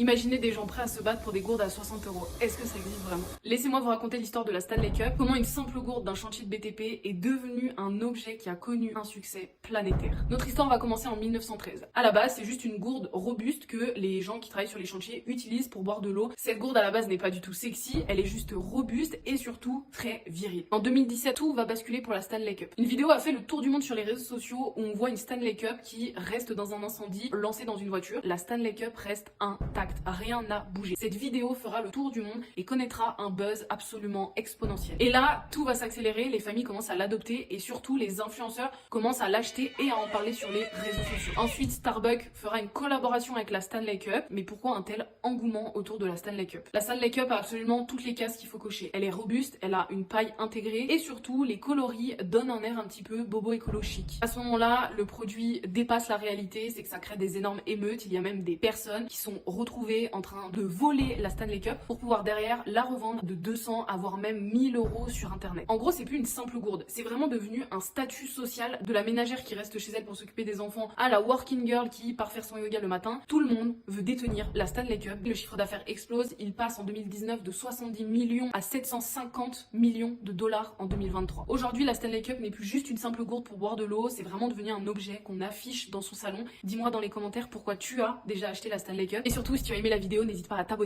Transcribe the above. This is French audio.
Imaginez des gens prêts à se battre pour des gourdes à 60 euros. Est-ce que ça existe vraiment? Laissez-moi vous raconter l'histoire de la Stanley Cup, comment une simple gourde d'un chantier de BTP est devenue un objet qui a connu un succès planétaire. Notre histoire va commencer en 1913. À la base, c'est juste une gourde robuste que les gens qui travaillent sur les chantiers utilisent pour boire de l'eau. Cette gourde à la base n'est pas du tout sexy, elle est juste robuste et surtout très virile. En 2017, tout va basculer pour la Stanley Cup. Une vidéo a fait le tour du monde sur les réseaux sociaux où on voit une Stanley Cup qui reste dans un incendie lancée dans une voiture. La Stanley Cup reste intacte, rien n'a bougé. Cette vidéo fera le tour du monde et connaîtra un buzz absolument exponentiel. Et là, tout va s'accélérer, les familles commencent à l'adopter et surtout les influenceurs commencent à l'acheter et à en parler sur les réseaux sociaux. Ensuite, Starbucks fera une collaboration avec la Stanley Cup, mais pourquoi un tel engouement autour de la Stanley Cup? La Stanley Cup a absolument toutes les cases qu'il faut cocher. Elle est robuste, elle a une paille intégrée et surtout les coloris donnent un air un petit peu bobo écolo chic. À ce moment-là, le produit dépasse la réalité, c'est que ça crée des énormes émeutes, il y a même des personnes qui sont retrouvées en train de voler la Stanley Cup pour pouvoir derrière la revendre de 200 à voire même 1000 euros sur internet. En gros, c'est plus une simple gourde, c'est vraiment devenu un statut social de la ménagère qui reste chez elle pour s'occuper des enfants à la working girl qui part faire son yoga le matin. Tout le monde veut détenir la Stanley Cup. Le chiffre d'affaires explose, il passe en 2019 de 70 millions à 750 millions de dollars en 2023. Aujourd'hui, la Stanley Cup n'est plus juste une simple gourde pour boire de l'eau, c'est vraiment devenu un objet qu'on affiche dans son salon. Dis-moi dans les commentaires pourquoi tu as déjà acheté la Stanley Cup et surtout si tu as aimé la vidéo, n'hésite pas à t'abonner.